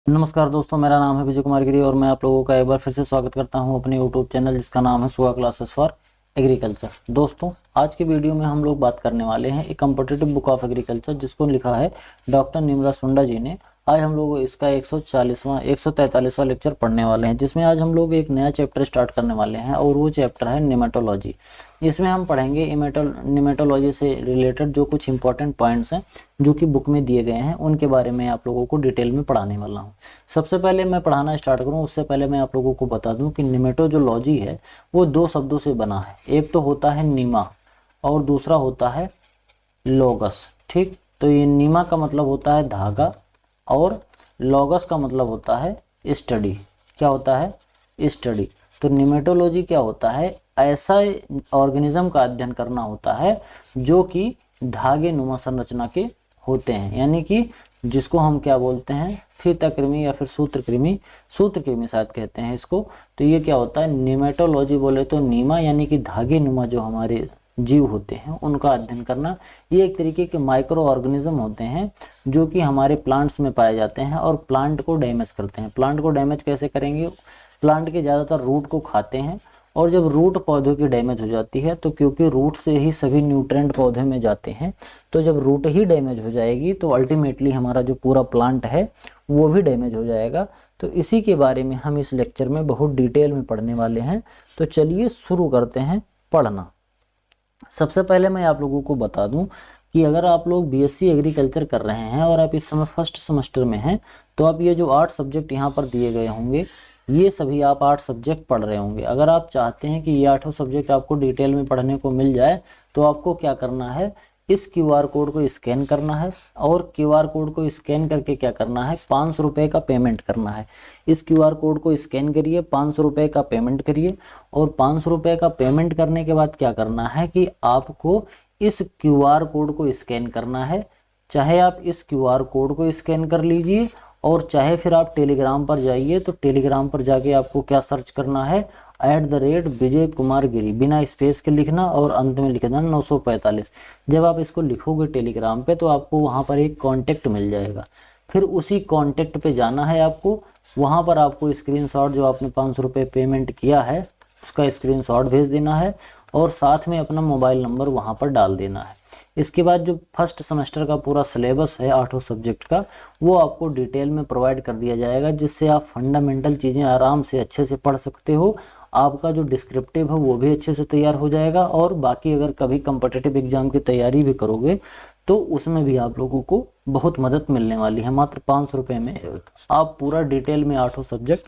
नमस्कार दोस्तों, मेरा नाम है विजय कुमार गिरी और मैं आप लोगों का एक बार फिर से स्वागत करता हूं अपने यूट्यूब चैनल जिसका नाम है सुगा क्लासेस फॉर एग्रीकल्चर। दोस्तों, आज के वीडियो में हम लोग बात करने वाले हैं एक कॉम्पिटिटिव बुक ऑफ एग्रीकल्चर जिसको लिखा है डॉक्टर निमरा सुंडा जी ने। आज हम लोग इसका 143वां लेक्चर पढ़ने वाले हैं, जिसमें आज हम लोग एक नया चैप्टर स्टार्ट करने वाले हैं और वो चैप्टर है निमेटोलॉजी। इसमें हम पढ़ेंगे निमेटोलॉजी से रिलेटेड जो कुछ इंपॉर्टेंट पॉइंट्स हैं जो कि बुक में दिए गए हैं, उनके बारे में आप लोगों को डिटेल में पढ़ाने वाला हूँ। सबसे पहले मैं पढ़ाना स्टार्ट करूँ उससे पहले मैं आप लोगों को बता दूं कि निमेटोलॉजी है वो दो शब्दों से बना है। एक तो होता है नीमा और दूसरा होता है लोगस। ठीक, तो ये नीमा का मतलब होता है धागा और लॉगस का मतलब होता है स्टडी। क्या होता है? स्टडी। तो निमेटोलॉजी क्या होता है? ऐसा ऑर्गेनिज्म का अध्ययन करना होता है जो कि धागे नुमा संरचना के होते हैं, यानी कि जिसको हम क्या बोलते हैं, फीताकृमि या फिर सूत्रकृमि शायद कहते हैं इसको। तो ये क्या होता है? निमेटोलॉजी बोले तो नीमा यानी कि धागे नुमा जो हमारे जीव होते हैं उनका अध्ययन करना। ये एक तरीके के माइक्रो ऑर्गेनिज्म होते हैं जो कि हमारे प्लांट्स में पाए जाते हैं और प्लांट को डैमेज करते हैं। प्लांट को डैमेज कैसे करेंगे? प्लांट के ज़्यादातर रूट को खाते हैं और जब रूट पौधों की डैमेज हो जाती है तो क्योंकि रूट से ही सभी न्यूट्रिएंट पौधे में जाते हैं, तो जब रूट ही डैमेज हो जाएगी तो अल्टीमेटली हमारा जो पूरा प्लांट है वो भी डैमेज हो जाएगा। तो इसी के बारे में हम इस लेक्चर में बहुत डिटेल में पढ़ने वाले हैं। तो चलिए शुरू करते हैं पढ़ना। सबसे पहले मैं आप लोगों को बता दूं कि अगर आप लोग बीएससी एग्रीकल्चर कर रहे हैं और आप इस समय फर्स्ट सेमेस्टर में हैं तो आप ये जो 8 सब्जेक्ट यहाँ पर दिए गए होंगे ये सभी आप 8 सब्जेक्ट पढ़ रहे होंगे। अगर आप चाहते हैं कि ये 8 सब्जेक्ट आपको डिटेल में पढ़ने को मिल जाए तो आपको क्या करना है, इस क्यूआर कोड को स्कैन करना है और क्यूआर कोड को स्कैन करके क्या करना है, 500 रुपये का पेमेंट करना है। इस क्यूआर कोड को स्कैन करिए, 500 रुपये का पेमेंट करिए और 500 रुपये का पेमेंट करने के बाद क्या करना है कि आपको इस क्यूआर कोड को स्कैन करना है। चाहे आप इस क्यूआर कोड को स्कैन कर लीजिए और चाहे फिर आप टेलीग्राम पर जाइए, तो टेलीग्राम पर जाके आपको क्या सर्च करना है, @विजय कुमार गिरी, बिना स्पेस के लिखना और अंत में लिखना 945। जब आप इसको लिखोगे टेलीग्राम पे तो आपको वहाँ पर एक कांटेक्ट मिल जाएगा। फिर उसी कांटेक्ट पे जाना है आपको, वहाँ पर आपको स्क्रीनशॉट जो आपने 500 रुपये पेमेंट किया है उसका स्क्रीनशॉट भेज देना है और साथ में अपना मोबाइल नंबर वहाँ पर डाल देना है। इसके बाद जो फर्स्ट सेमेस्टर का पूरा सिलेबस है 8 सब्जेक्ट का वो आपको डिटेल में प्रोवाइड कर दिया जाएगा, जिससे आप फंडामेंटल चीज़ें आराम से अच्छे से पढ़ सकते हो। आपका जो डिस्क्रिप्टिव है वो भी अच्छे से तैयार हो जाएगा और बाकी अगर कभी कम्पिटिटिव एग्जाम की तैयारी भी करोगे तो उसमें भी आप लोगों को बहुत मदद मिलने वाली है। मात्र 500 रुपये में आप पूरा डिटेल में 8 सब्जेक्ट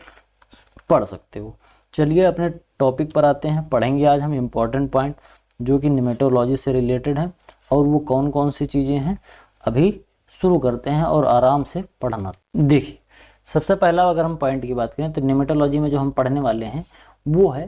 पढ़ सकते हो। चलिए अपने टॉपिक पर आते हैं। पढ़ेंगे आज हम इम्पॉर्टेंट पॉइंट जो कि निमेटोलॉजी से रिलेटेड है और वो कौन कौन सी चीज़ें हैं अभी शुरू करते हैं और आराम से पढ़ना। देखिए, सबसे पहला अगर हम पॉइंट की बात करें तो निमेटोलॉजी में जो हम पढ़ने वाले हैं वो है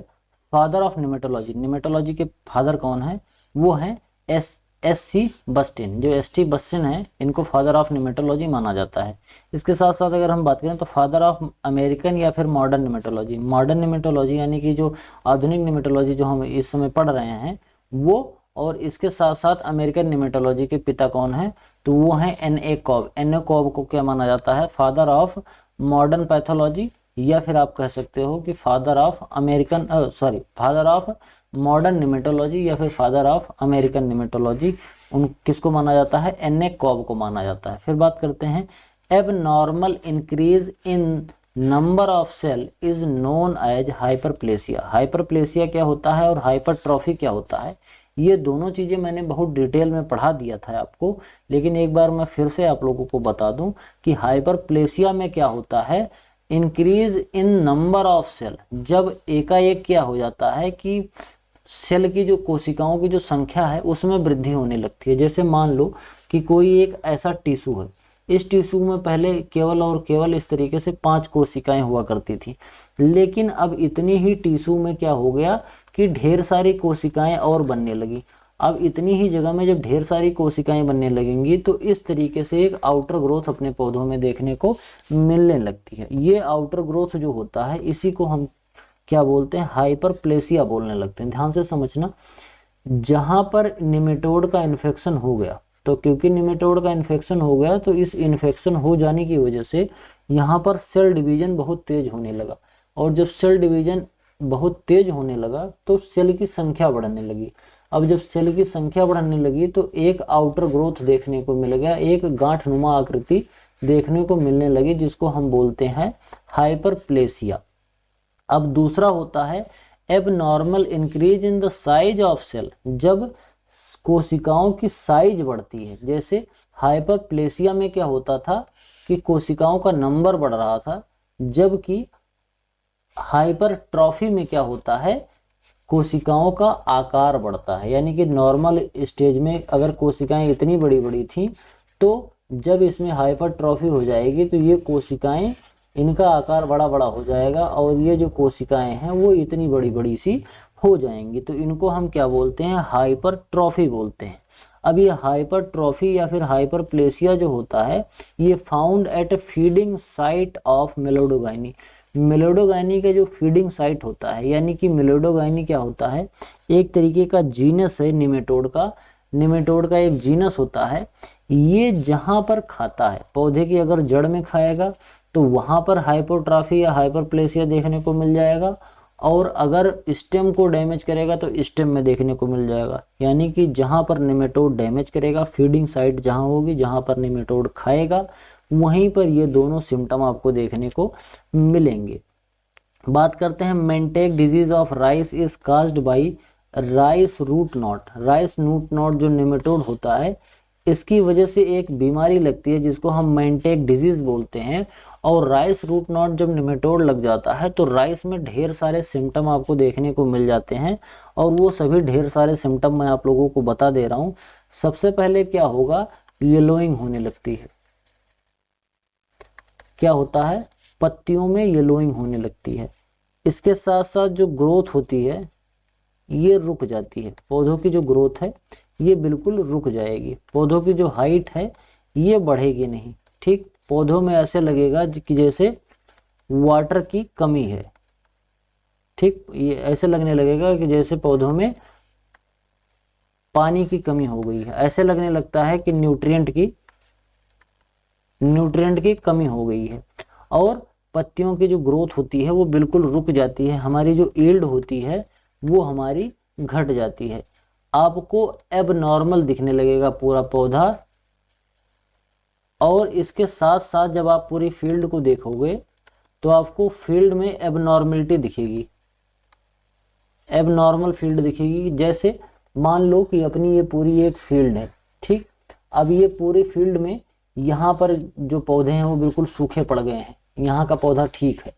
फादर ऑफ निमेटोलॉजी। निमेटोलॉजी के फादर कौन है? वो हैं एस.सी. बस्टिन। जो एस.टी. बस्टिन है इनको फादर ऑफ निमेटोलॉजी माना जाता है। इसके साथ साथ अगर हम बात करें तो फादर ऑफ अमेरिकन या फिर मॉडर्न निमेटोलॉजी। मॉडर्न निमेटोलॉजी यानी कि जो आधुनिक निमेटोलॉजी जो हम इस समय पढ़ रहे हैं वो, और इसके साथ साथ अमेरिकन निमेटोलॉजी के पिता कौन है? तो वो हैं N.A. कॉब। N.A. कॉब को क्या माना जाता है? फादर ऑफ मॉडर्न पैथोलॉजी, या फिर आप कह सकते हो कि father of father of modern nematology या फिर फादर ऑफ अमेरिकन निमेटोलॉजी। उन किसको माना जाता है? N.A. कॉब को माना जाता है। फिर बात करते हैं abnormal increase in number of cell is known as hyperplasia. Hyperplasia क्या होता है और हाइपरट्रॉफी क्या होता है? ये दोनों चीज़ें मैंने बहुत डिटेल में पढ़ा दिया था आपको, लेकिन एक बार मैं फिर से आप लोगों को बता दूं कि हाइपरप्लेसिया में क्या होता है, increase in number of cell. जब एकाएक क्या हो जाता है कि सेल की जो कोशिकाओं की जो संख्या है उसमें वृद्धि होने लगती है। जैसे मान लो कि कोई एक ऐसा टिश्यू है, इस टिश्यू में पहले केवल और केवल इस तरीके से 5 कोशिकाएं हुआ करती थी, लेकिन अब इतनी ही टिश्यू में क्या हो गया कि ढेर सारी कोशिकाएं और बनने लगी। अब इतनी ही जगह में जब ढेर सारी कोशिकाएं बनने लगेंगी तो इस तरीके से एक आउटर ग्रोथ अपने पौधों में देखने को मिलने लगती है। ये आउटर ग्रोथ जो होता है इसी को हम क्या बोलते हैं? हाइपरप्लेसिया बोलने लगते हैं। ध्यान से समझना, जहां पर निमेटोड का इन्फेक्शन हो गया, तो क्योंकि निमेटोड का इन्फेक्शन हो गया तो इस इन्फेक्शन हो जाने की वजह से यहाँ पर सेल डिवीजन बहुत तेज होने लगा, और जब सेल डिवीजन बहुत तेज होने लगा तो सेल की संख्या बढ़ने लगी। अब जब सेल की संख्या बढ़ने लगी तो एक आउटर ग्रोथ देखने को मिल गया, एक गांठनुमा आकृति देखने को मिलने लगी, जिसको हम बोलते हैं हाइपरप्लेसिया। अब दूसरा होता है abnormal increase in the size of cell, जब कोशिकाओं की साइज बढ़ती है। जैसे हाइपरप्लेसिया में क्या होता था कि कोशिकाओं का नंबर बढ़ रहा था, जबकि हाइपरट्रॉफी में क्या होता है, कोशिकाओं का आकार बढ़ता है। यानी कि नॉर्मल स्टेज में अगर कोशिकाएं इतनी बड़ी बड़ी थी, तो जब इसमें हाइपरट्रॉफी हो जाएगी तो ये कोशिकाएं, इनका आकार बड़ा बड़ा हो जाएगा, और ये जो कोशिकाएं हैं वो इतनी बड़ी बड़ी सी हो जाएंगी। तो इनको हम क्या बोलते हैं, हाइपरट्रॉफी बोलते हैं। अब ये हाइपरट्रॉफी या फिर हाइपरप्लेसिया जो होता है, ये found at feeding site of Meloidogyne. Meloidogyne का जो फीडिंग साइट होता है, यानी कि मेलोडोगाइनी क्या होता है, एक तरीके का जीनस है निमेटोड का एक जीनस होता है। ये जहां पर खाता है, पौधे की अगर जड़ में खाएगा तो वहां पर हाइपोट्रॉफी या हाइपरप्लेसिया देखने को मिल जाएगा, और अगर स्टेम को डैमेज करेगा तो स्टेम में देखने को मिल जाएगा। यानी कि जहां पर निमेटोड डैमेज करेगा, फीडिंग साइट जहां होगी, जहां पर निमेटोड खाएगा, वहीं पर ये दोनों सिम्टम आपको देखने को मिलेंगे। बात करते हैं mentek disease of rice is caused by rice root knot. Rice root knot जो निमेटोड होता है, इसकी वजह से एक बीमारी लगती है जिसको हम मेंटेक डिजीज बोलते हैं। और राइस रूट नॉट जब निमेटोड लग जाता है तो राइस में ढेर सारे सिम्टम आपको देखने को मिल जाते हैं, और वो सभी ढेर सारे सिम्टम मैं आप लोगों को बता दे रहा हूँ। सबसे पहले क्या होगा, येलोइंग होने लगती है। क्या होता है, पत्तियों में येलोइंग होने लगती है। इसके साथ साथ जो ग्रोथ होती है ये रुक जाती है। पौधों की जो ग्रोथ है ये बिल्कुल रुक जाएगी। पौधों की जो हाइट है ये बढ़ेगी नहीं। ठीक, पौधों में ऐसे लगेगा कि जैसे वाटर की कमी है। ठीक, ये ऐसे लगने लगेगा कि जैसे पौधों में पानी की कमी हो गई है। ऐसे लगने लगता है कि न्यूट्रिएंट की कमी हो गई है। और पत्तियों की जो ग्रोथ होती है वो बिल्कुल रुक जाती है। हमारी जो यील्ड होती है वो हमारी घट जाती है। आपको एबनॉर्मल दिखने लगेगा पूरा पौधा। और इसके साथ साथ जब आप पूरी फील्ड को देखोगे तो आपको फील्ड में एबनॉर्मलिटी दिखेगी, एबनॉर्मल फील्ड दिखेगी। जैसे मान लो कि अपनी ये पूरी एक फील्ड है। ठीक, अब ये पूरी फील्ड में यहाँ पर जो पौधे हैं वो बिल्कुल सूखे पड़ गए हैं, यहाँ का पौधा ठीक है।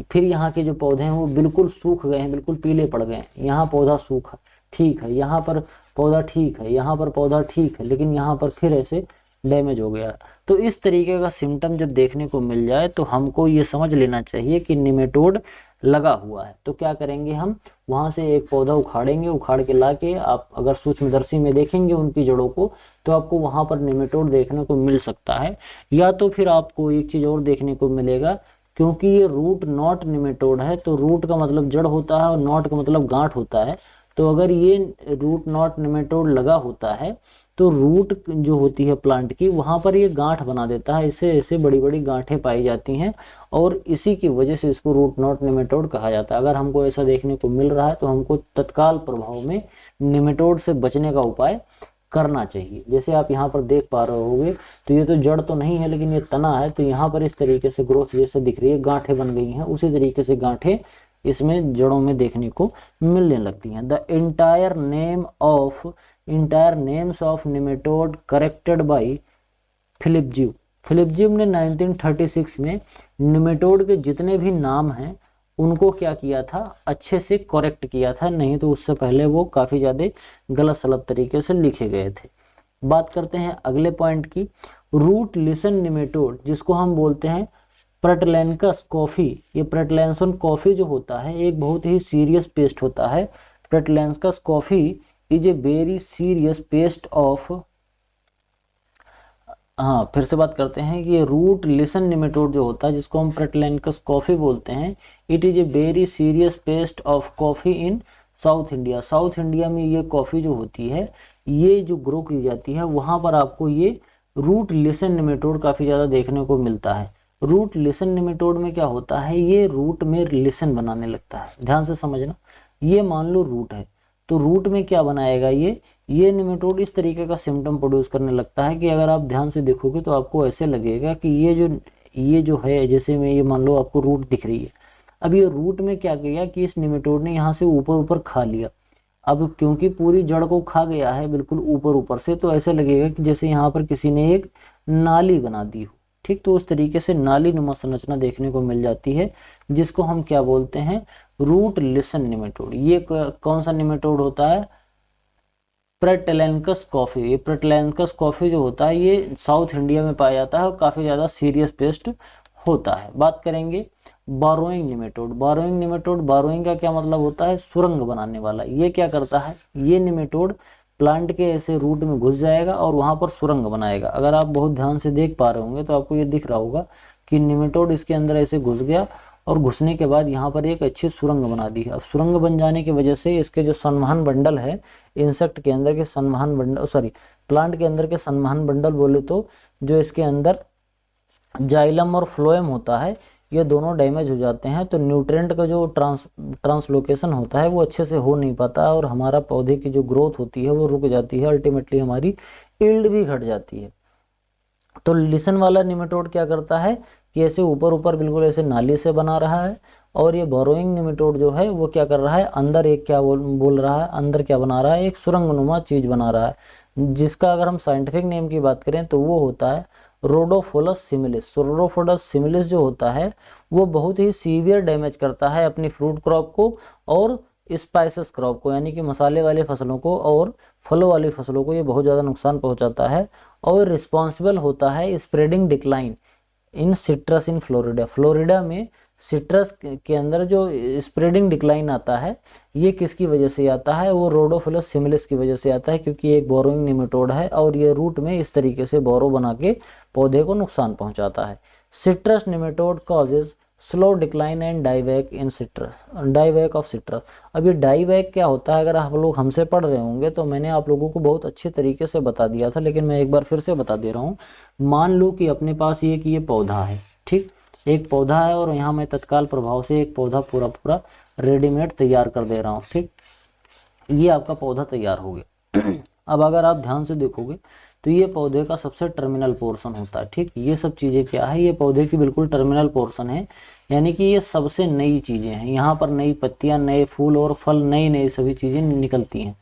फिर यहाँ के जो पौधे हैं वो बिल्कुल सूख गए हैं, बिल्कुल पीले पड़ गए हैं। यहाँ पौधा सूखा ठीक है, यहाँ पर पौधा ठीक है, यहाँ पर पौधा ठीक है, लेकिन यहाँ पर फिर ऐसे डैमेज हो गया। तो इस तरीके का सिम्टम जब देखने को मिल जाए तो हमको ये समझ लेना चाहिए कि निमेटोड लगा हुआ है। तो क्या करेंगे, हम वहां से एक पौधा उखाड़ेंगे, उखाड़ के लाके आप अगर सूक्ष्मदर्शी में देखेंगे उनकी जड़ों को तो आपको वहां पर निमेटोड देखने को मिल सकता है। या तो फिर आपको एक चीज और देखने को मिलेगा, क्योंकि ये रूट नॉट निमेटोड है, तो रूट का मतलब जड़ होता है और नॉट का मतलब गांठ होता है। तो अगर ये रूट नॉट निमेटोड लगा होता है तो रूट जो होती है प्लांट की, वहां पर ये गांठ बना देता है। इससे ऐसे बड़ी बड़ी गांठें पाई जाती हैं, और इसी की वजह से इसको रूट नॉट निमेटोड कहा जाता है। अगर हमको ऐसा देखने को मिल रहा है तो हमको तत्काल प्रभाव में निमेटोड से बचने का उपाय करना चाहिए। जैसे आप यहाँ पर देख पा रहे होंगे, तो ये तो जड़ तो नहीं है लेकिन ये तना है, तो यहाँ पर इस तरीके से ग्रोथ जैसे दिख रही है, गांठें बन गई हैं। उसी तरीके से गांठें इसमें जड़ों में देखने को मिलने लगती हैं। The entire names of nematode corrected by Filipjev ने 1936 में निमेटोड के जितने भी नाम हैं उनको क्या किया था, अच्छे से करेक्ट किया था। नहीं तो उससे पहले वो काफी ज्यादा गलत सलत तरीके से लिखे गए थे। बात करते हैं अगले पॉइंट की, रूट लिसन निमेटोड, जिसको हम बोलते हैं प्रेटलैंकस कॉफी। ये प्रेटलैंसन कॉफी जो होता है एक बहुत ही सीरियस पेस्ट होता है। Pratylenchus coffeae is a very serious pest of, हाँ फिर से बात करते हैं कि ये रूट लिसन निमेटोड जो होता है जिसको हम प्रेटलैंकस कॉफी बोलते हैं, it is a very serious pest of coffee in south India. South India में ये कॉफी जो होती है ये जो ग्रो की जाती है वहां पर आपको ये रूट लिसन निमेटोड काफी ज्यादा देखने को मिलता है। रूट लिसन निमेटोड में क्या होता है, ये रूट में लिसन बनाने लगता है। ध्यान से समझना, ये मान लो रूट है, तो रूट में क्या बनाएगा, ये निमेटोड इस तरीके का सिम्टम प्रोड्यूस करने लगता है कि अगर आप ध्यान से देखोगे तो आपको ऐसे लगेगा कि ये जो है, जैसे में ये मान लो आपको रूट दिख रही है, अब ये रूट में क्या किया कि इस निमेटोड ने यहाँ से ऊपर ऊपर खा लिया। अब क्योंकि पूरी जड़ को खा गया है बिल्कुल ऊपर ऊपर से, तो ऐसे लगेगा कि जैसे यहाँ पर किसी ने एक नाली बना दी हो। ठीक, तो उस तरीके से नाली नुमा संरचना देखने को मिल जाती है, जिसको हम क्या बोलते हैं, रूट लिसन निमेटोड। ये कौन सा निमेटोड होता है, प्रेटेलेंकस कॉफी। ये प्रेटेलेंकस कॉफी जो होता है ये साउथ इंडिया में पाया जाता है और काफी ज्यादा सीरियस पेस्ट होता है। बात करेंगे burrowing nematode. Burrowing nematode, burrowing का क्या मतलब होता है, सुरंग बनाने वाला। ये क्या करता है, ये निमेटोड प्लांट के ऐसे रूट में घुस जाएगा और वहां पर सुरंग बनाएगा। अगर आप बहुत ध्यान से देख पा रहे होंगे तो आपको ये दिख रहा होगा कि निमेटोड इसके अंदर ऐसे घुस गया और घुसने के बाद यहाँ पर एक अच्छी सुरंग बना दी है। अब सुरंग बन जाने की वजह से इसके जो संवहन बंडल है, इंसेक्ट के अंदर के संवहन बंडल, सॉरी प्लांट के अंदर के संवहन बंडल बोले तो जो इसके अंदर जाइलम और फ्लोएम होता है, ये दोनों डैमेज हो जाते हैं। तो न्यूट्रिएंट का जो ट्रांसलोकेशन होता है वो अच्छे से हो नहीं पाता और हमारा पौधे की जो ग्रोथ होती है वो रुक जाती है, अल्टीमेटली हमारी यील्ड भी घट जाती है। तो लिसन वाला निमेटोड क्या करता है कि ऐसे ऊपर ऊपर बिल्कुल ऐसे नाली से बना रहा है, और ये बोरोइंग निमेटोड जो है वो क्या कर रहा है, अंदर एक क्या बोल रहा है, अंदर क्या बना रहा है, एक सुरंगनुमा चीज बना रहा है, जिसका अगर हम साइंटिफिक नेम की बात करें तो वो होता है रोडोफोलस सिमिलिस। रोडोफोलस सिमिलिस जो होता है वो बहुत ही सीवियर डैमेज करता है अपनी फ्रूट क्रॉप को और स्पाइसेस क्रॉप को, यानी कि मसाले वाले फसलों को और फलों वाली फसलों को ये बहुत ज़्यादा नुकसान पहुंचाता है, और रिस्पॉन्सिबल होता है spreading decline in citrus in Florida. Florida में सिट्रस के अंदर जो स्प्रेडिंग डिक्लाइन आता है ये किसकी वजह से आता है, वो रोडोफिलस सिमिलिस की वजह से आता है, क्योंकि ये एक बोरोइंग निमेटोड है और ये रूट में इस तरीके से बोरो बना के पौधे को नुकसान पहुंचाता है। Citrus nematode causes slow decline and dieback in citrus, dieback of citrus. अब ये डाईवैक क्या होता है, अगर आप लोग हमसे पढ़ रहे होंगे तो मैंने आप लोगों को बहुत अच्छे तरीके से बता दिया था, लेकिन मैं एक बार फिर से बता दे रहा हूँ। मान लो कि अपने पास ये पौधा है, ठीक, एक पौधा है और यहाँ मैं तत्काल प्रभाव से एक पौधा पूरा रेडीमेड तैयार कर दे रहा हूँ। ठीक, ये आपका पौधा तैयार हो गया। अब अगर आप ध्यान से देखोगे तो ये पौधे का सबसे टर्मिनल पोर्शन होता है। ठीक, ये सब चीज़ें क्या है, ये पौधे की बिल्कुल टर्मिनल पोर्शन है, यानी कि ये सबसे नई चीज़ें हैं। यहाँ पर नई पत्तियाँ, नए फूल और फल, नई सभी चीज़ें निकलती हैं।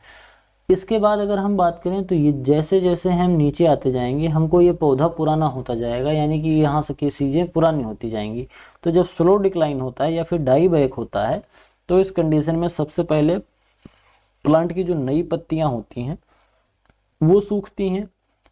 इसके बाद अगर हम बात करें तो ये जैसे जैसे हम नीचे आते जाएंगे हमको ये पौधा पुराना होता जाएगा, यानी कि यहाँ से की चीज़ें पुरानी होती जाएंगी। तो जब स्लो डिक्लाइन होता है या फिर डाई बैक होता है तो इस कंडीशन में सबसे पहले प्लांट की जो नई पत्तियाँ होती हैं वो सूखती हैं,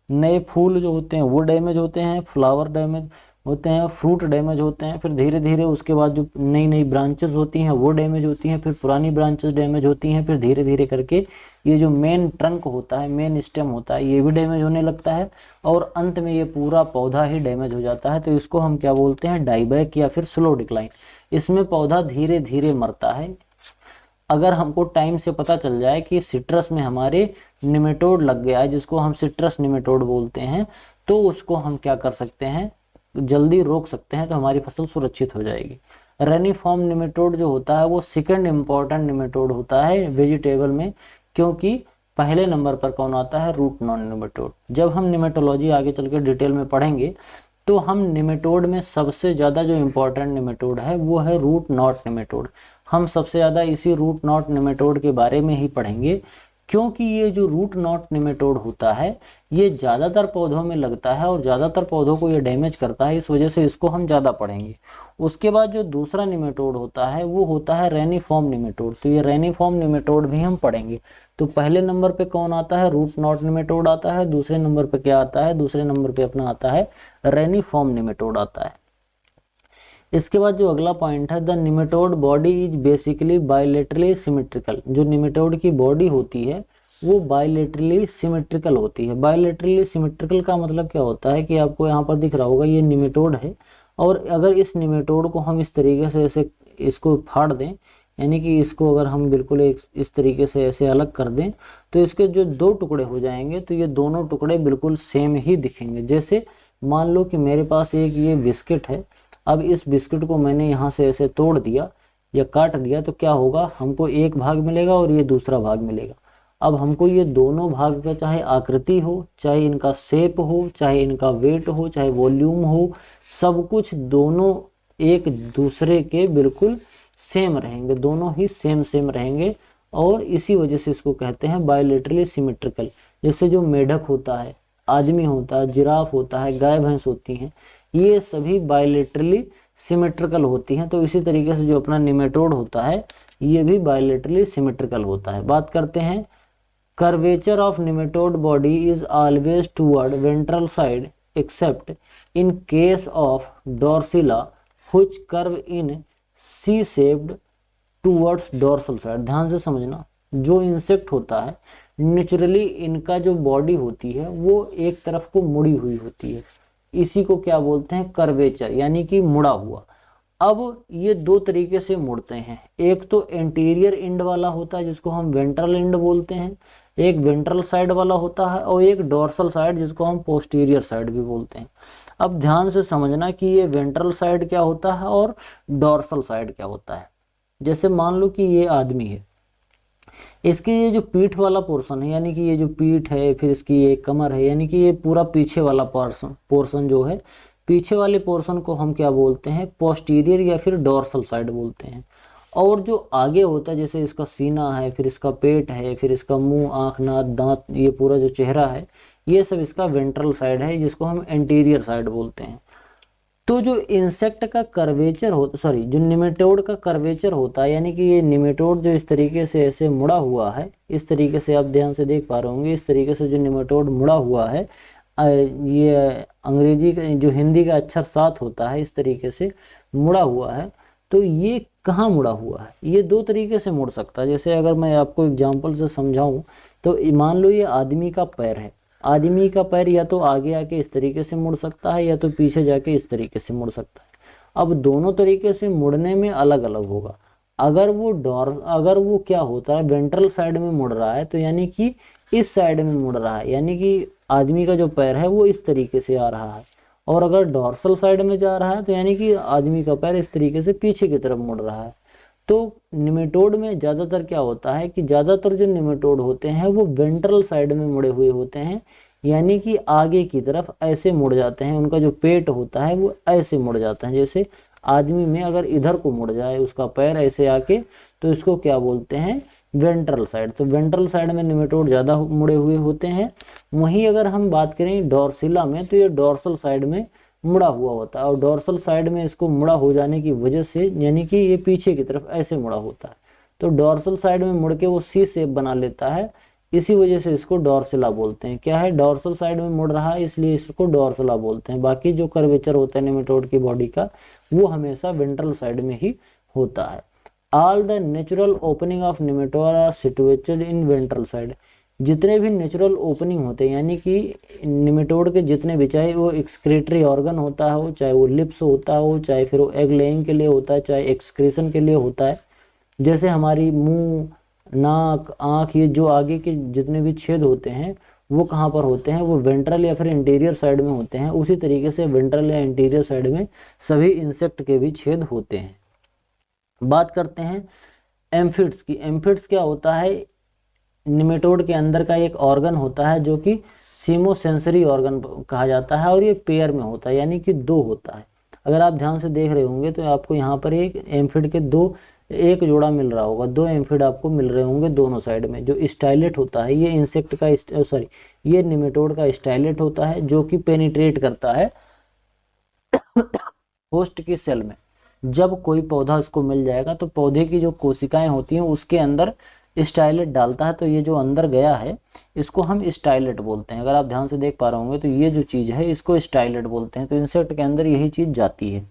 नए फूल जो होते हैं वो डैमेज होते हैं, फ्लावर डैमेज होते हैं, फ्रूट डैमेज होते हैं, फिर धीरे धीरे उसके बाद जो नई ब्रांचेस होती हैं वो डैमेज होती हैं, फिर पुरानी ब्रांचेस डैमेज होती हैं, फिर धीरे धीरे करके ये जो मेन ट्रंक होता है, मेन स्टेम होता है, ये भी डैमेज होने लगता है और अंत में ये पूरा पौधा ही डैमेज हो जाता है। तो इसको हम क्या बोलते हैं, डाईबैक या फिर स्लो डिक्लाइन। इसमें पौधा धीरे धीरे मरता है। अगर हमको टाइम से पता चल जाए कि सिट्रस में हमारे निमेटोड लग गया है, जिसको हम सिट्रस निमेटोड बोलते हैं, तो उसको हम क्या कर सकते हैं, जल्दी रोक सकते हैं, तो हमारी फसल सुरक्षित हो जाएगी। रेनिफॉर्म निमेटोड जो होता है वो सेकंड इम्पॉर्टेंट निमेटोड होता है वेजिटेबल में, क्योंकि पहले नंबर पर कौन आता है, रूट नॉट निमेटोड। जब हम निमेटोलॉजी आगे चल के डिटेल में पढ़ेंगे तो हम निमेटोड में सबसे ज़्यादा जो इम्पोर्टेंट निमेटोड है वो है रूट नॉट निमेटोड। हम सबसे ज़्यादा इसी रूट नॉट निमेटोड के बारे में ही पढ़ेंगे, क्योंकि ये जो रूट नॉट निमेटोड होता है ये ज़्यादातर पौधों में लगता है और ज़्यादातर पौधों को ये डैमेज करता है, इस वजह से इसको हम ज़्यादा पढ़ेंगे। उसके बाद जो दूसरा निमेटोड होता है वो होता है रेनिफॉर्म निमेटोड। तो ये रेनिफॉर्म निमेटोड भी हम पढ़ेंगे। तो पहले नंबर पे कौन आता है, रूट नॉट निमेटोड आता है। दूसरे नंबर पे क्या आता है, दूसरे नंबर पे अपना आता है रेनिफॉर्म निमेटोड आता है। इसके बाद जो अगला पॉइंट है, the nematode body is basically bilaterally symmetrical. जो निमेटोड की बॉडी होती है वो बायलेटरली सिमेट्रिकल होती है। बायलेटरली सिमेट्रिकल का मतलब क्या होता है कि आपको यहाँ पर दिख रहा होगा ये निमेटोड है, और अगर इस निमेटोड को हम इस तरीके से ऐसे इसको फाड़ दें, यानी कि इसको अगर हम बिल्कुल इस तरीके से ऐसे अलग कर दें तो इसके जो दो टुकड़े हो जाएंगे तो ये दोनों टुकड़े बिल्कुल सेम ही दिखेंगे। जैसे मान लो कि मेरे पास एक ये बिस्किट है, अब इस बिस्किट को मैंने यहाँ से ऐसे तोड़ दिया या काट दिया तो क्या होगा, हमको एक भाग मिलेगा और ये दूसरा भाग मिलेगा। अब हमको ये दोनों भाग का चाहे आकृति हो, चाहे इनका शेप हो, चाहे इनका वेट हो, चाहे वॉल्यूम हो, सब कुछ दोनों एक दूसरे के बिल्कुल सेम रहेंगे, दोनों ही सेम रहेंगे। और इसी वजह से इसको कहते हैं बायोलेटरली सिमेट्रिकल। जैसे जो मेढक होता है, आदमी होता है, जिराफ होता है, गाय भैंस होती हैं, ये सभी बायोलेटरली सिमेट्रिकल होती हैं। तो इसी तरीके से जो अपना निमेटोड होता है ये भी बायोलेटरली सिमेट्रिकल होता है। बात करते हैं, curvature of nematode body is always toward ventral side except in case of Dorylaimida which curve in C shaped towards dorsal side. ध्यान से समझना, जो इंसेक्ट होता है नेचुरली इनका जो बॉडी होती है वो एक तरफ को मुड़ी हुई होती है, इसी को क्या बोलते हैं, कर्वेचर, यानी कि मुड़ा हुआ। अब ये दो तरीके से मुड़ते हैं, एक तो एंटीरियर एंड वाला होता है जिसको हम वेंट्रल एंड बोलते हैं, एक वेंट्रल साइड वाला होता है, और एक डोर्सल साइड जिसको हम पोस्टीरियर साइड भी बोलते हैं। अब ध्यान से समझना कि ये वेंट्रल साइड क्या होता है और डोर्सल साइड क्या होता है। जैसे मान लो कि ये आदमी है, इसकी ये जो पीठ वाला पोर्शन है, यानी कि ये जो पीठ है, फिर इसकी ये कमर है, यानी कि ये पूरा पीछे वाला पोर्शन जो है, पीछे वाले पोर्शन को हम क्या बोलते हैं, पोस्टीरियर या फिर डोर्सल साइड बोलते हैं। और जो आगे होता है, जैसे इसका सीना है, फिर इसका पेट है, फिर इसका मुंह, आँख, नाक, दांत, ये पूरा जो चेहरा है, ये सब इसका वेंट्रल साइड है जिसको हम एंटीरियर साइड बोलते हैं। तो जो इंसेक्ट का कर्वेचर होता, सॉरी, जो निमेटोड का कर्वेचर होता है, यानी कि ये निमेटोड जो इस तरीके से ऐसे मुड़ा हुआ है, इस तरीके से आप ध्यान से देख पा रहे होंगे, इस तरीके से जो निमेटोड मुड़ा हुआ है, ये अंग्रेजी का जो हिंदी का अक्षर 7 होता है, इस तरीके से मुड़ा हुआ है। तो ये कहाँ मुड़ा हुआ है, ये दो तरीके से मुड़ सकता है। जैसे अगर मैं आपको एग्जाम्पल से समझाऊं तो मान लो ये आदमी का पैर है, आदमी का पैर या तो आगे आके इस तरीके से मुड़ सकता है या तो पीछे जाके इस तरीके से मुड़ सकता है। अब दोनों तरीके से मुड़ने में अलग अलग होगा। अगर वो क्या होता है, वेंट्रल साइड में मुड़ रहा है तो यानी कि इस साइड में मुड़ रहा है, यानी कि आदमी का जो पैर है वो इस तरीके से आ रहा है। और अगर डोर्सल साइड में जा रहा है तो यानी कि आदमी का पैर इस तरीके से पीछे की तरफ मुड़ रहा है। तो निमेटोड में ज़्यादातर क्या होता है कि ज़्यादातर जो निमेटोड होते हैं वो वेंट्रल साइड में मुड़े हुए होते हैं, यानी कि आगे की तरफ ऐसे मुड़ जाते हैं। उनका जो पेट होता है वो ऐसे मुड़ जाता है, जैसे आदमी में अगर इधर को मुड़ जाए उसका पैर ऐसे आके, तो इसको क्या बोलते हैं, वेंट्रल साइड। तो वेंट्रल साइड में निमेटोड ज़्यादा मुड़े हुए होते हैं। वहीं अगर हम बात करें डोर्सिला में, तो ये डोर्सल साइड में मुड़ा हुआ होता है, और डोर्सल साइड में इसको मुड़ा हो जाने की वजह से, यानी कि ये पीछे की तरफ ऐसे मुड़ा होता है, तो डोर्सल साइड में मुड़ के वो सी शेप बना लेता है, इसी वजह से इसको डोर्सिला बोलते हैं। क्या है, डोर्सल साइड में मुड़ रहा है इसलिए इसको डोर्सिला बोलते हैं। बाकी जो कर्वेचर होता है निमेटोड की बॉडी का वो हमेशा वेंट्रल साइड में ही होता है। All the natural opening of nematode are situated in ventral side. जितने भी नेचुरल ओपनिंग होते हैं, यानी कि निमेटोड के जितने भी, चाहे वो एक्सक्रीटरी ऑर्गन होता हो, चाहे वो लिप्स होता हो, चाहे फिर वो एग लेइंग के लिए होता है, चाहे एक्सक्रीशन के लिए होता है, जैसे हमारी मुंह, नाक, आँख, ये जो आगे के जितने भी छेद होते हैं वो कहाँ पर होते हैं, वो वेंट्रल या फिर इंटीरियर साइड में होते हैं। उसी तरीके से वेंट्रल या इंटीरियर साइड में सभी इंसेक्ट के भी छेद होते हैं। बात करते हैं एम्फिड्स की। एम्फिड्स क्या होता है, निमेटोड के अंदर का एक ऑर्गन होता है जो कि सीमोसेंसरी ऑर्गन कहा जाता है, और ये पेयर में होता है, यानी कि दो होता है। अगर आप ध्यान से देख रहे होंगे तो आपको यहाँ पर एक एम्फिड के एक जोड़ा मिल रहा होगा, दो एम्फिड आपको मिल रहे होंगे दोनों साइड में। जो स्टाइलेट होता है ये इंसेक्ट का, सॉरी, ये निमेटोड का स्टाइलेट होता है जो कि पेनिट्रेट करता है होस्ट की सेल में। जब कोई पौधा इसको मिल जाएगा तो पौधे की जो कोशिकाएं होती हैं उसके अंदर स्टाइलेट डालता है, तो ये जो अंदर गया है इसको हम स्टाइलेट बोलते हैं। अगर आप ध्यान से देख पा रहे होंगे तो ये जो चीज़ है इसको स्टाइलेट बोलते हैं। तो इंसेक्ट के अंदर यही चीज़ जाती है।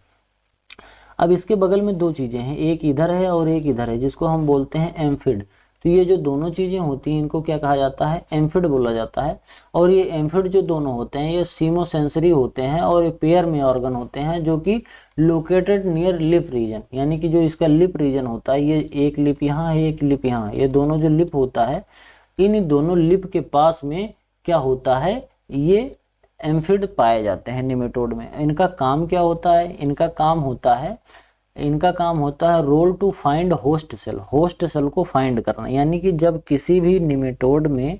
अब इसके बगल में दो चीज़ें हैं, एक इधर है और एक इधर है, जिसको हम बोलते हैं एम्फिड। तो ये जो दोनों चीज़ें होती हैं इनको क्या कहा जाता है, एम्फिड बोला जाता है। और ये एम्फिड जो दोनों होते हैं ये सीमोसेंसरी होते हैं और ये पेयर में ऑर्गन होते हैं जो कि लोकेटेड नियर लिप रीजन, यानी कि जो इसका लिप रीजन होता है, ये एक लिप यहाँ है, एक लिप यहाँ, ये दोनों जो लिप होता है, इन दोनों लिप के पास में क्या होता है, ये एम्फिड पाए जाते हैं निमेटोड में। इनका काम क्या होता है? इनका काम होता है role to find host cell, host cell को फाइंड करना। यानी कि जब किसी भी निमेटोड में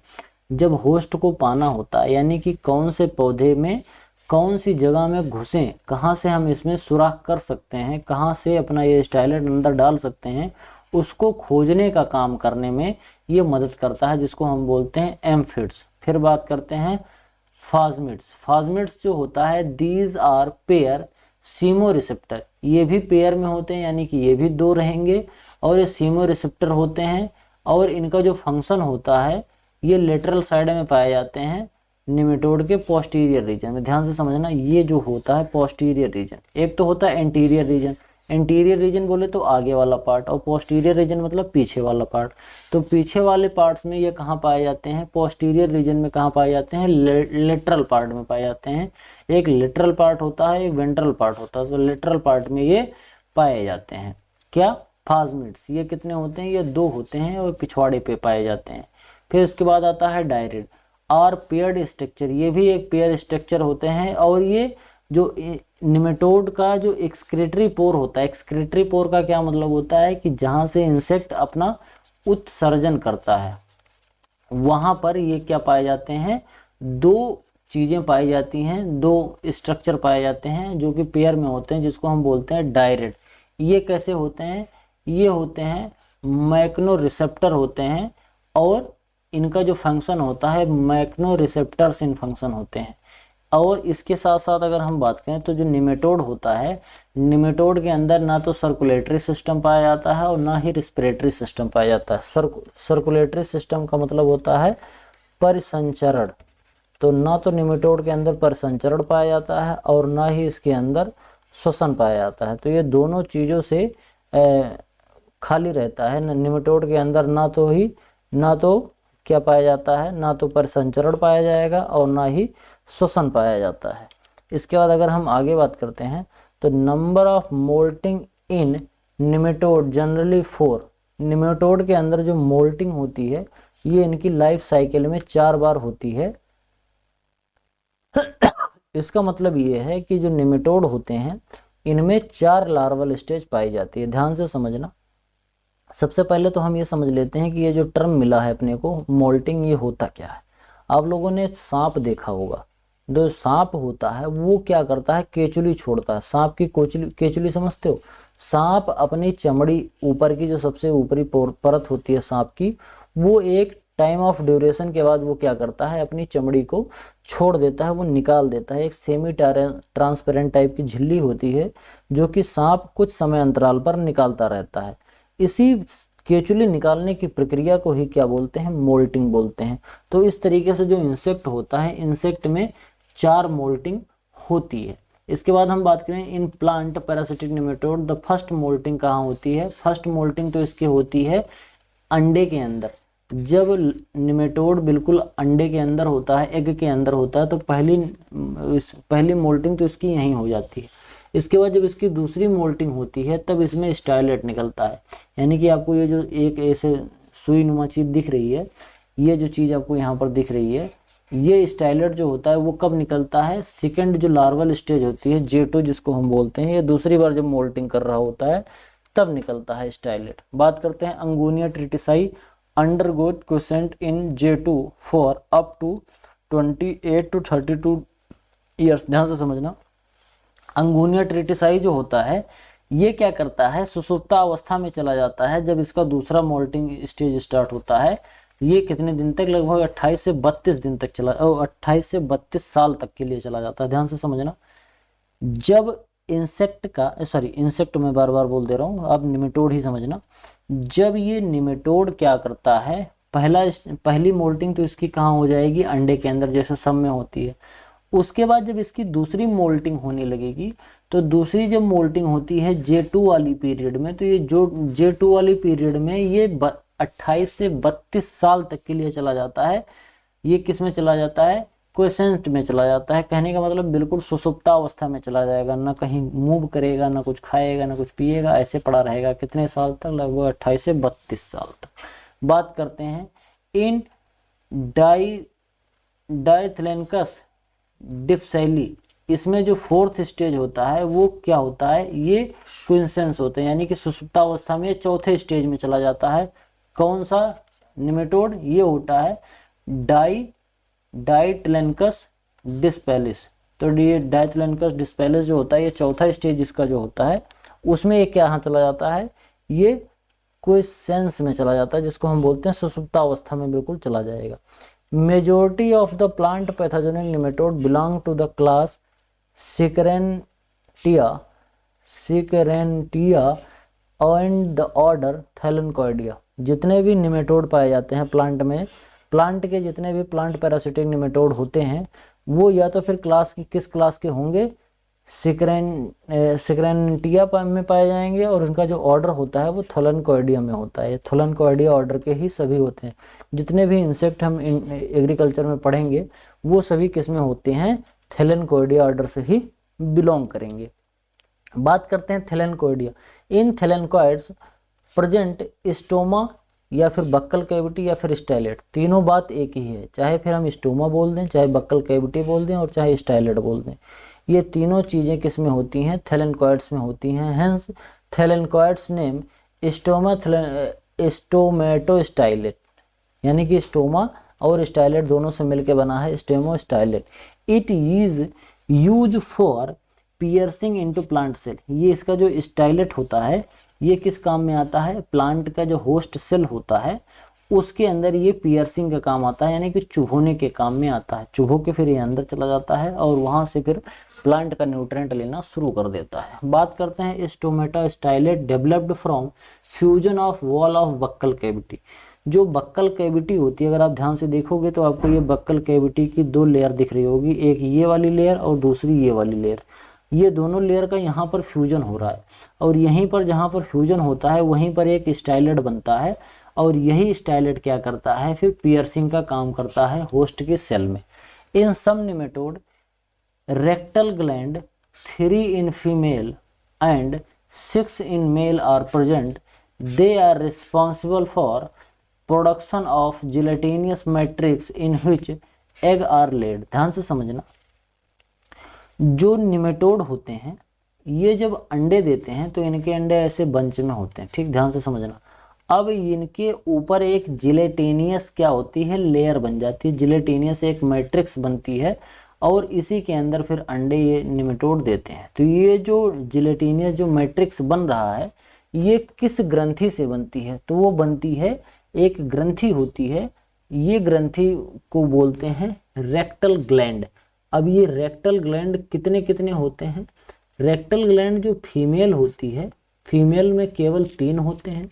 जब होस्ट को पाना होता है, यानी कि कौन से पौधे में कौन सी जगह में घुसें, कहाँ से हम इसमें सुराख कर सकते हैं, कहाँ से अपना ये स्टाइलेट अंदर डाल सकते हैं, उसको खोजने का काम करने में ये मदद करता है, जिसको हम बोलते हैं एम्फिड्स। फिर बात करते हैं फाजमिड्स। फाजमिड्स जो होता है, दीज आर पेयर सीमो रिसेप्टर, ये भी पेयर में होते हैं, यानी कि ये भी दो रहेंगे और ये सीमो रिसेप्टर होते हैं। और इनका जो फंक्शन होता है, ये लेटरल साइड में पाए जाते हैं निमेटोड के पोस्टीरियर रीजन में। ध्यान से समझना, ये जो होता है पोस्टीरियर रीजन, एक तो होता है एंटीरियर रीजन। एंटीरियर रीजन बोले तो आगे वाला पार्ट, और पोस्टीरियर रीजन मतलब पीछे वाला पार्ट। तो पीछे वाले पार्ट्स में ये कहाँ पाए जाते हैं? पोस्टीरियर रीजन में कहाँ पाए जाते हैं? लेटरल पार्ट में पाए जाते हैं। एक लेटरल पार्ट होता है, एक वेंट्रल पार्ट होता है। तो लेटरल पार्ट में ये पाए जाते हैं। क्या? फाजमिड्स। ये कितने होते हैं? ये दो होते हैं और पिछवाड़े पे पाए जाते हैं। फिर उसके बाद आता है डायरिड और पेयर्ड स्ट्रक्चर, ये भी एक पेयर स्ट्रक्चर होते हैं। और ये जो निमेटोड का जो एक्सक्रीटरी पोर होता है, एक्सक्रीटरी पोर का क्या मतलब होता है कि जहाँ से इंसेक्ट अपना उत्सर्जन करता है, वहाँ पर ये क्या पाए जाते हैं? दो चीज़ें पाई जाती हैं, दो स्ट्रक्चर पाए जाते हैं जो कि पेयर में होते हैं, जिसको हम बोलते हैं डायरेट। ये कैसे होते हैं? ये होते हैं मैक्नो रिसेप्टर होते हैं, और इनका जो फंक्शन होता है मैक्नो रिसेप्टर्स इन फंक्शन होते हैं। और इसके साथ साथ अगर हम बात करें तो जो निमेटोड होता है, निमेटोड के अंदर ना तो सर्कुलेटरी सिस्टम पाया जाता है और ना ही रिस्पिरेटरी सिस्टम पाया जाता है। सर्कुलेटरी सिस्टम का मतलब होता है परिसंचरण। तो ना तो निमेटोड के अंदर परिसंचरण पाया जाता है और ना ही इसके अंदर श्वसन पाया जाता है। तो ये दोनों चीज़ों से खाली रहता है। निमेटोड के अंदर ना तो क्या पाया जाता है? ना तो परिसंचरण पाया जाएगा और ना ही श्वसन पाया जाता है। इसके बाद अगर हम आगे बात करते हैं तो number of moulting in nematode generally 4। Nematode के अंदर जो मोल्टिंग होती है, ये इनकी लाइफ साइकिल में 4 बार होती है। इसका मतलब ये है कि जो निमेटोड होते हैं, इनमें 4 लार्वल स्टेज पाई जाती है। ध्यान से समझना। सबसे पहले तो हम ये समझ लेते हैं कि ये जो टर्म मिला है अपने को मोल्टिंग, ये होता क्या है। आप लोगों ने सांप देखा होगा। जो सांप होता है वो क्या करता है? केचुली छोड़ता है। सांप की केचुली समझते हो? सांप अपनी चमड़ी ऊपर की जो सबसे ऊपरी परत होती है सांप की, वो एक टाइम ऑफ ड्यूरेशन के बाद वो क्या करता है? अपनी चमड़ी को छोड़ देता है, वो निकाल देता है। एक सेमी ट्रांसपेरेंट टाइप की झिल्ली होती है जो कि सांप कुछ समय अंतराल पर निकालता रहता है। इसी केचुली निकालने की प्रक्रिया को ही क्या बोलते हैं? मोल्टिंग बोलते हैं। तो इस तरीके से जो इंसेक्ट होता है, इंसेक्ट में 4 मोल्टिंग होती है। इसके बाद हम बात करें in plant parasitic nematode, the first moulting कहाँ होती है? फर्स्ट मोल्टिंग तो इसकी होती है अंडे के अंदर। जब निमेटोड बिल्कुल अंडे के अंदर होता है, एग के अंदर होता है, तो पहली मोल्टिंग तो इसकी यहीं हो जाती है। इसके बाद जब इसकी दूसरी मोल्टिंग होती है, तब इसमें स्टाइलेट निकलता है। यानी कि आपको ये जो एक ऐसे सुई नुमा चीज़ दिख रही है, ये जो चीज़ आपको यहाँ पर दिख रही है, ये स्टाइलेट जो होता है वो कब निकलता है? सेकंड जो लार्वल स्टेज होती है, J2 जिसको हम बोलते हैं, ये दूसरी बार जब मोल्टिंग कर रहा होता है तब निकलता है स्टाइलेट। बात करते हैं अंगोनिया ट्रिटिसाई अंडरगो क्वेसेंट इन J2 for up to 28 to 32 years. ध्यान से समझना। अंगोनिया ट्रिटिसाई जो होता है, ये क्या करता है? सुसुप्ता अवस्था में चला जाता है जब इसका दूसरा मोल्टिंग स्टेज स्टार्ट होता है। ये कितने दिन तक? लगभग 28 से 32 दिन तक 28 से 32 साल तक के लिए चला जाता है। ध्यान से समझना। जब इंसेक्ट में बार बार बोल दे रहा हूँ, आप निमेटोड ही समझना। जब ये निमेटोड क्या करता है, पहली मोल्टिंग तो इसकी कहाँ हो जाएगी? अंडे के अंदर, जैसे सब में होती है। उसके बाद जब इसकी दूसरी मोल्टिंग होने लगेगी, तो दूसरी जब मोल्टिंग होती है J2 वाली पीरियड में, तो ये जो J2 वाली पीरियड में ये 28 से 32 साल तक के लिए चला जाता है। ये किस में चला जाता है? क्वेसेंट में चला जाता है। कहने का मतलब बिल्कुल सुसुप्ता अवस्था में चला जाएगा, ना कहीं मूव करेगा, ना कुछ खाएगा, ना कुछ पिएगा, ऐसे पड़ा रहेगा। कितने साल तक? लगभग 28 से 32 साल तक। बात करते हैं इन डाइथेलेनकस डिप्सेली, इसमें जो फोर्थ स्टेज होता है वो क्या होता है, ये क्विंसेंस होते हैं, यानी कि सुषुप्तावस्था में चौथे स्टेज में चला जाता है। कौन सा निमेटोड, ये होता है डाइटिलेनकस डिस्पेलिस। तो ये डाइटिलेनकस डिस्पेलिस जो होता है, ये चौथा स्टेज इसका जो होता है, उसमें ये क्या चला जाता है, ये क्विंसेंस में चला जाता है, जिसको हम बोलते हैं सुषुप्तावस्था में बिल्कुल चला जाएगा। Majority of the plant pathogenic nematode belong to the class Secernentea and the order Tylenchida. जितने भी निमेटोड पाए जाते हैं प्लांट में, प्लांट के जितने भी प्लांट पैरासिटिक निमेटोड होते हैं वो या तो फिर क्लास की किस क्लास के होंगे, सिकरेंटिया में पाए जाएंगे, और इनका जो ऑर्डर होता है वो थैलेनोइडिया में होता है। थैलेनोइडिया ऑर्डर के ही सभी होते हैं। जितने भी इंसेक्ट हम एग्रीकल्चर में पढ़ेंगे वो सभी किस में होते हैं, थैलेनोइडिया ऑर्डर से ही बिलोंग करेंगे। बात करते हैं थैलेनोइडिया। इन थैलेनोइड्स प्रेजेंट स्टोमा या फिर बक्कल कैविटी या फिर स्टाइलेट, तीनों बात एक ही है, चाहे फिर हम स्टोमा बोल दें, चाहे बक्कल कैविटी बोल दें, और चाहे स्टाइलेट बोल दें, ये तीनों चीज़ें किस में होती हैं, थैलेनोइड्स में होती हैं। हेंस थैलेनोइड्स नेम स्टोमेटोस्टाइलेट, यानी कि स्टोमा और स्टाइलेट दोनों से मिलकर बना है stomatostylet. It is use for piercing into plant cell. ये इसका जो स्टाइलेट होता है ये किस काम में आता है, प्लांट का जो होस्ट सेल होता है उसके अंदर ये पियर्सिंग का काम आता है, यानी कि चुभोने के काम में आता है। चुभो के फिर ये अंदर चला जाता है और वहाँ से फिर प्लांट का न्यूट्रिएंट लेना शुरू कर देता है। बात करते हैं stomatostylet developed from fusion of wall of buccal cavity. जो बक्कल कैविटी होती है, अगर आप ध्यान से देखोगे तो आपको ये बक्कल कैविटी की दो लेयर दिख रही होगी, एक ये वाली लेयर और दूसरी ये वाली लेयर। ये दोनों लेयर का यहाँ पर फ्यूजन हो रहा है, और यहीं पर जहाँ पर फ्यूजन होता है वहीं पर एक स्टाइलेट बनता है, और यही स्टाइलेट क्या करता है, फिर पियर्सिंग का काम करता है होस्ट के सेल में। In some nematode rectal gland 3 in female and 6 in male are present. They are responsible for production of gelatinous matrix in which egg are laid. ध्यान से समझना, जो निमेटोड होते हैं ये जब अंडे देते हैं तो इनके अंडे ऐसे बंच में होते हैं, ठीक, ध्यान से समझना। अब इनके ऊपर एक जिलेटिनियस क्या होती है, लेयर बन जाती है, जिलेटिनियस एक मैट्रिक्स बनती है, और इसी के अंदर फिर अंडे ये निमेटोड देते हैं। तो ये जो जिलेटिनियस जो मैट्रिक्स बन रहा है ये किस ग्रंथि से बनती है, तो वो बनती है, एक ग्रंथि होती है, ये ग्रंथि को बोलते हैं रेक्टल ग्लैंड। अब ये रेक्टल ग्लैंड कितने कितने होते हैं, रेक्टल ग्लैंड जो फीमेल होती है, फीमेल में केवल 3 होते हैं,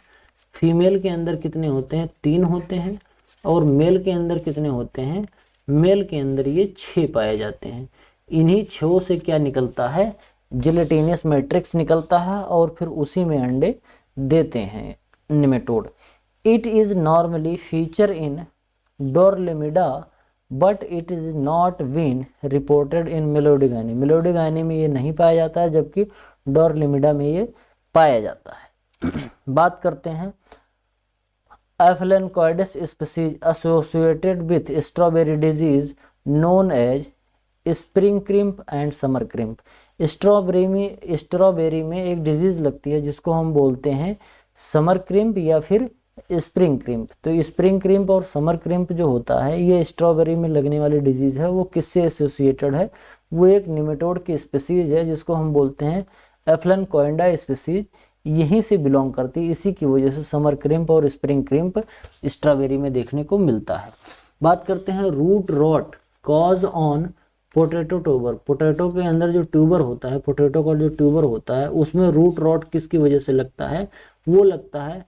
फीमेल के अंदर कितने होते हैं, 3 होते हैं, और मेल के अंदर कितने होते हैं, मेल के अंदर ये 6 पाए जाते हैं। इन्हीं 6 से क्या निकलता है, जिलेटिनियस मैट्रिक्स निकलता है, और फिर उसी में अंडे देते हैं nematode. It is normally feature in Dorylaimida but it is not been reported in Meloidogyne. Meloidogyne में ये नहीं पाया जाता है, जबकि डोरलिमिडा में ये पाया जाता है। बात करते हैं Aphelenchoides species associated with strawberry disease known as spring crimp and summer crimp. Strawberry में एक डिजीज लगती है जिसको हम बोलते हैं समर क्रिम्प या फिर स्प्रिंग क्रिम्प। तो स्प्रिंग क्रिम्प और समर क्रिम्प जो होता है ये स्ट्रॉबेरी में लगने वाली डिजीज है, वो किससे एसोसिएटेड है, वो एक निमेटोड की स्पीसीज है जिसको हम बोलते हैं एफलेनकॉइडा स्पीसीज, यहीं से बिलोंग करती है। इसी की वजह से समर क्रिम्प और स्प्रिंग क्रिम्प स्ट्रॉबेरी में देखने को मिलता है। बात करते हैं root rot cause on potato tuber. Potato के अंदर जो ट्यूबर होता है, पोटैटो का जो ट्यूबर होता है उसमें रूट रॉट किसकी वजह से लगता है, वो लगता है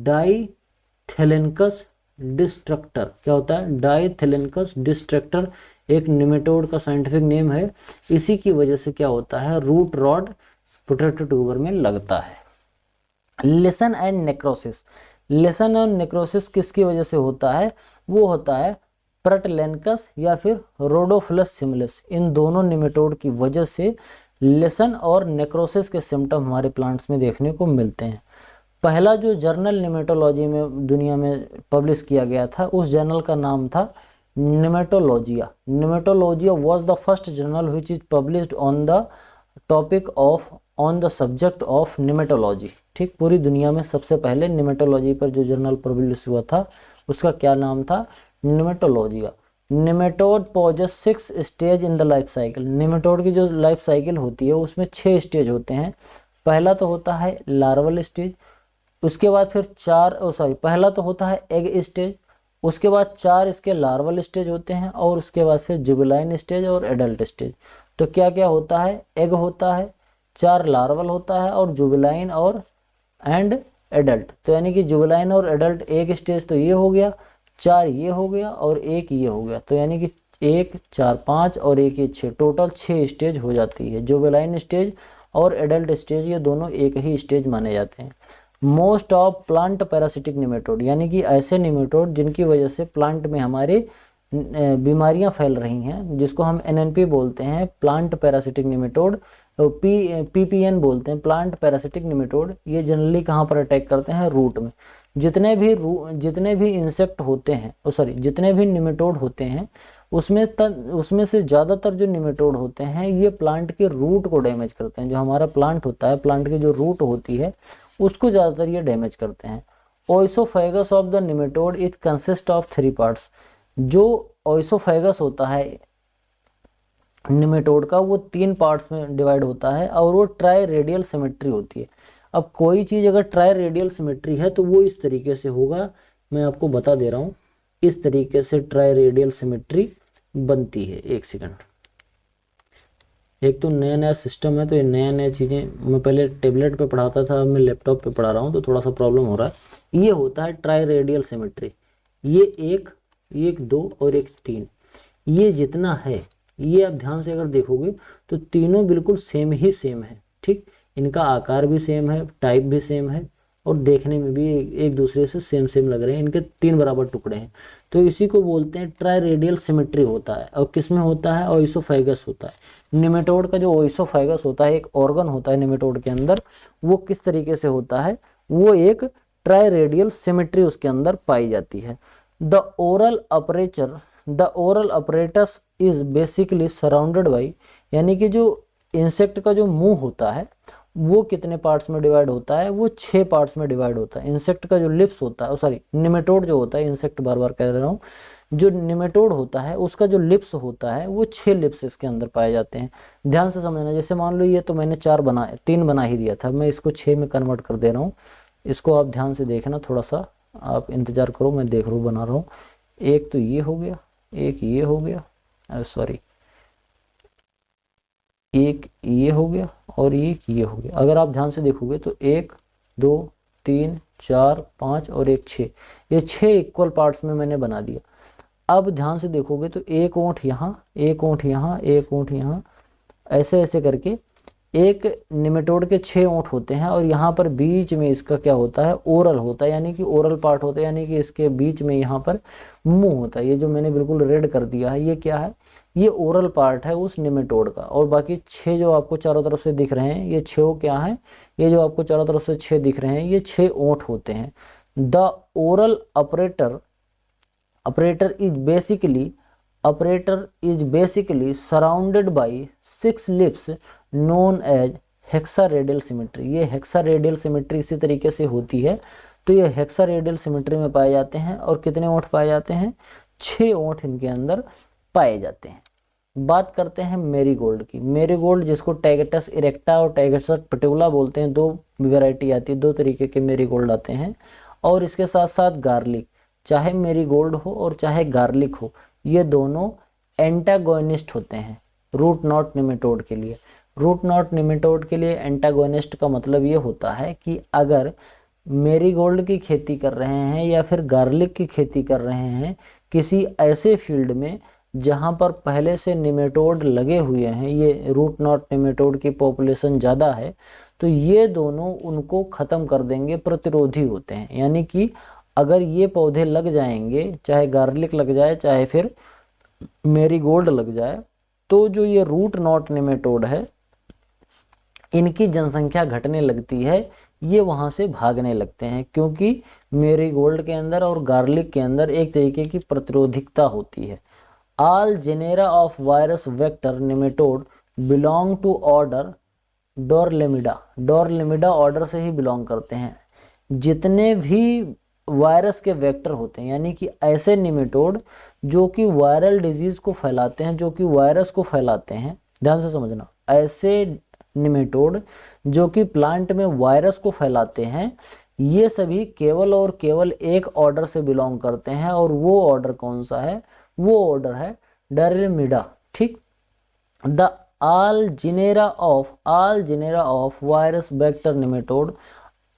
डाइथेलेनकस डिस्ट्रक्टर। क्या होता है, डाइथेलेनकस डिस्ट्रक्टर एक निमेटोड का साइंटिफिक नेम है। इसी की वजह से क्या होता है, रूट रॉट पोटैटो ट्यूबर में लगता है। Lesson and necrosis. लेसन और नेक्रोसिस किसकी वजह से होता है, वो होता है प्रटलेनकस या फिर रोडोफिलस सिमिलस। इन दोनों निमेटोड की वजह से लेसन और नेक्रोसिस के सिम्टम हमारे प्लांट्स में देखने को मिलते हैं। पहला जो जर्नल निमेटोलॉजी में दुनिया में पब्लिश किया गया था उस जर्नल का नाम था Nematologica. Nematologica was the first journal which is published on the topic of on the subject of nematology. ठीक, पूरी दुनिया में सबसे पहले निमेटोलॉजी पर जो जर्नल पब्लिश हुआ था उसका क्या नाम था? Nematologica. Nematode possess 6 stage in the life cycle. Nematode की जो लाइफ साइकिल होती है उसमें 6 स्टेज होते हैं। पहला तो होता है लार्वल स्टेज, उसके बाद फिर पहला तो होता है एग स्टेज, उसके बाद 4 इसके लार्वल स्टेज होते हैं और उसके बाद फिर जुबिलाइन स्टेज और एडल्ट स्टेज। तो क्या क्या होता है? एग होता है, 4 लार्वल होता है और जुबिलाइन और एंड एडल्ट। तो यानी कि जुबिलाइन और एडल्ट एक स्टेज तो ये हो गया, 4 ये हो गया और एक ये हो गया। तो यानी कि 1 4 5 और 1 ये 6, टोटल 6 स्टेज हो जाती है। जुबिलाइन स्टेज और एडल्ट स्टेज ये दोनों एक ही स्टेज माने जाते हैं। Most of plant parasitic nematode, यानी कि ऐसे निमेटोड जिनकी वजह से प्लांट में हमारे बीमारियां फैल रही हैं, जिसको हम एनएनपी बोलते हैं, प्लांट पैरासिटिक निमेटोड, पीपीएन बोलते हैं, प्लांट पैरासिटिक निमेटोड। ये जनरली कहाँ पर अटैक करते हैं? रूट में। जितने भी इंसेक्ट होते हैं, जितने भी निमेटोड होते हैं उसमें से ज़्यादातर जो निमेटोड होते हैं ये प्लांट के रूट को डैमेज करते हैं। जो हमारा प्लांट होता है, प्लांट की जो रूट होती है उसको ज़्यादातर ये डैमेज करते हैं। Oesophagus of the nematode it consist of 3 parts. जो ओइसोफेगस होता है निमेटोड का वो 3 पार्ट्स में डिवाइड होता है और वो ट्राई रेडियल सिमेट्री होती है। अब कोई चीज़ अगर ट्राई रेडियल सिमेट्री है तो वो इस तरीके से होगा, मैं आपको बता दे रहा हूँ। इस तरीके से ट्राई रेडियल सिमेट्री बनती है। एक सेकंड, एक तो नया नया सिस्टम है तो ये नया नया चीज़ें मैं पहले टेबलेट पे पढ़ाता था, अब मैं लैपटॉप पे पढ़ा रहा हूँ तो थोड़ा सा प्रॉब्लम हो रहा है। ये होता है ट्राई रेडियल सिमेट्री। ये 1 1 2 और 1 3, ये जितना है ये आप ध्यान से अगर देखोगे तो तीनों बिल्कुल सेम है। ठीक, इनका आकार भी सेम है, टाइप भी सेम है और देखने में भी एक दूसरे से सेम लग रहे हैं। इनके 3 बराबर टुकड़े हैं, तो इसी को बोलते हैं ट्राई रेडियल सिमेट्री होता है। और किस में होता है? ओइसोफेगस होता है। निमेटोड का जो ओइसोफेगस होता है, एक ऑर्गन होता है निमेटोड के अंदर, वो किस तरीके से होता है? वो एक ट्राई रेडियल सिमेट्री उसके अंदर पाई जाती है। The oral apparatus is basically surrounded by, यानी कि जो इंसेक्ट का जो मुंह होता है वो कितने पार्ट्स में डिवाइड होता है? वो 6 पार्ट्स में डिवाइड होता है। इंसेक्ट का जो लिप्स होता है, निमेटोड जो होता है, इंसेक्ट बार बार कह रहा हूँ, जो निमेटोड होता है उसका जो लिप्स होता है वो 6 लिप्स इसके अंदर पाए जाते हैं। ध्यान से समझना, जैसे मान लो ये तो मैंने 3 बना ही दिया था, मैं इसको 6 में कन्वर्ट कर दे रहा हूँ। इसको आप ध्यान से देखना, थोड़ा सा आप इंतजार करो, मैं देख रहा हूँ, बना रहा हूँ। एक तो ये हो गया, एक ये हो गया, एक ये हो गया और एक ये हो गया। अगर आप ध्यान से देखोगे तो 1 2 3 4 5 और 1 6, ये 6 इक्वल पार्ट्स में मैंने बना दिया। अब ध्यान से देखोगे तो एक ओंठ यहाँ, एक ओंठ यहाँ, एक ओंठ यहाँ, ऐसे ऐसे करके एक निमेटोड के 6 ओंठ होते हैं और यहाँ पर बीच में इसका क्या होता है? ओरल होता है, यानी कि ओरल पार्ट होता है, यानी कि इसके बीच में यहाँ पर मुंह होता है। ये जो मैंने बिल्कुल रेड कर दिया है ये क्या है? ये ओरल पार्ट है उस निमेटोड का। और बाकी 6 जो आपको चारों तरफ से दिख रहे हैं ये 6 क्या है? ये जो आपको चारों तरफ से 6 दिख रहे हैं ये 6 ओंठ होते हैं। The oral operator is basically surrounded by 6 lips known as hexaradial symmetry. ये हेक्सारेडियल सिमेट्री इसी तरीके से होती है। तो ये हेक्सारेडियल सिमेट्री में पाए जाते हैं और कितने ओंठ पाए जाते हैं? 6 ओंठ इनके अंदर पाए जाते हैं। बात करते हैं मेरीगोल्ड की। मेरीगोल्ड जिसको टैगेटस इरेक्टा और टैगेटस पेटुला बोलते हैं, 2 वैरायटी आती है, 2 तरीके के मेरीगोल्ड आते हैं। और इसके साथ साथ गार्लिक, चाहे मेरीगोल्ड हो और चाहे गार्लिक हो, ये दोनों एंटागोनिस्ट होते हैं रूट नॉट निमेटोड के लिए। रूट नॉट निमेटोड के लिए एंटागोनिस्ट का मतलब ये होता है कि अगर मेरीगोल्ड की खेती कर रहे हैं या फिर गार्लिक की खेती कर रहे हैं किसी ऐसे फील्ड में जहां पर पहले से निमेटोड लगे हुए हैं, ये रूट नॉट निमेटोड की पॉपुलेशन ज़्यादा है, तो ये दोनों उनको ख़त्म कर देंगे, प्रतिरोधी होते हैं। यानी कि अगर ये पौधे लग जाएंगे, चाहे गार्लिक लग जाए चाहे फिर मेरीगोल्ड लग जाए, तो जो ये रूट नॉट निमेटोड है इनकी जनसंख्या घटने लगती है, ये वहाँ से भागने लगते हैं, क्योंकि मेरीगोल्ड के अंदर और गार्लिक के अंदर एक तरीके की प्रतिरोधिकता होती है। All genera of virus vector nematode belong to order Dorylaimida. Dorylaimida order से ही बिलोंग करते हैं। जितने भी वायरस के वेक्टर होते हैं, यानी कि ऐसे निमेटोड जो कि वायरल डिजीज को फैलाते हैं, जो कि वायरस को फैलाते हैं, ध्यान से समझना, ऐसे निमेटोड जो कि प्लांट में वायरस को फैलाते हैं, ये सभी केवल और केवल एक ऑर्डर से बिलोंग करते हैं। और वो ऑर्डर कौन सा है? वो ऑर्डर है डोरलेमिडा। ठीक। The all genera of virus vector nematode,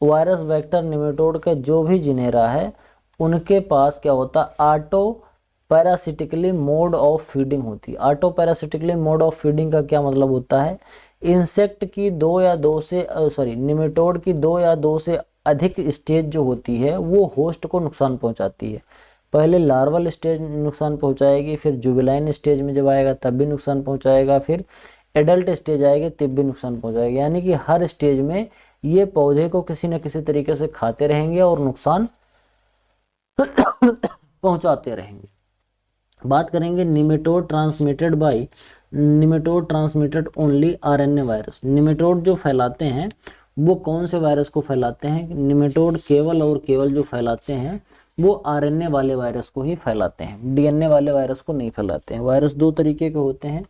virus vector nematode का जो भी जिनेरा है उनके पास क्या होता है? Auto parasitically mode of feeding होती है। Auto parasitically mode of feeding का क्या मतलब होता है? इंसेक्ट की निमेटोड की 2 या 2 से अधिक स्टेज जो होती है वो होस्ट को नुकसान पहुंचाती है। पहले लार्वल स्टेज नुकसान पहुंचाएगी, फिर जुवेनाइल स्टेज में जब आएगा तब भी नुकसान पहुंचाएगा, फिर एडल्ट स्टेज आएगी तब भी नुकसान पहुंचाएगा। यानी कि हर स्टेज में ये पौधे को किसी न किसी तरीके से खाते रहेंगे और नुकसान पहुंचाते रहेंगे। बात करेंगे nematode transmitted only RNA virus. Nematode जो फैलाते हैं वो कौन से वायरस को फैलाते हैं? निमेटोड केवल और केवल जो फैलाते हैं वो आरएनए वाले वायरस को ही फैलाते हैं, डीएनए वाले वायरस को नहीं फैलाते हैं। वायरस 2 तरीके के होते हैं,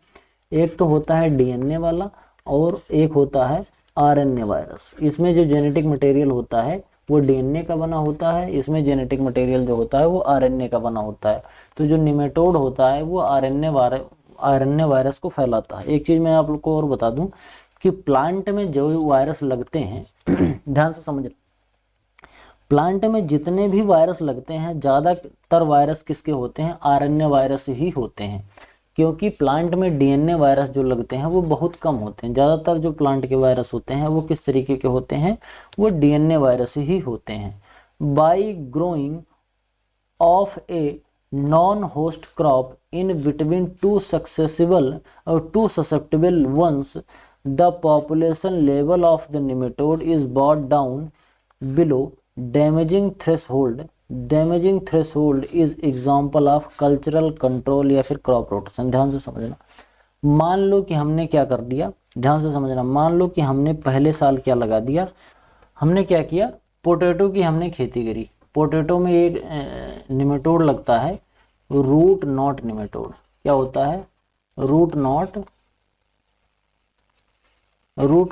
एक तो होता है डीएनए वाला और एक होता है आरएनए वायरस। इसमें जो जेनेटिक मटेरियल होता है वो डीएनए का बना होता है, इसमें जेनेटिक मटेरियल जो होता है वो आरएनए का बना होता है। तो जो निमेटोड होता है वो आरएनए वायरस को फैलाता है। एक चीज मैं आप लोग को और बता दूं कि प्लांट में जो वायरस लगते हैं ध्यान से समझ, प्लांट में जितने भी वायरस लगते हैं ज्यादातर वायरस किसके होते हैं? आरएनए वायरस ही होते हैं। क्योंकि प्लांट में डीएनए वायरस जो लगते हैं वो बहुत कम होते हैं। ज़्यादातर जो प्लांट के वायरस होते हैं वो किस तरीके के होते हैं? वो डीएनए वायरस ही होते हैं। By growing of a non host crop in between two susceptible ones the population level of the nematode is brought down below damaging threshold is example of cultural control या फिर crop rotation. ध्यान से समझना। मान लो कि हमने क्या कर दिया, ध्यान से समझना, मान लो कि हमने पहले साल क्या लगा दिया, हमने क्या किया? पोटैटो की हमने खेती करी। पोटैटो में एक निमेटोड लगता है, रूट नॉट निमेटोड। क्या होता है? रूट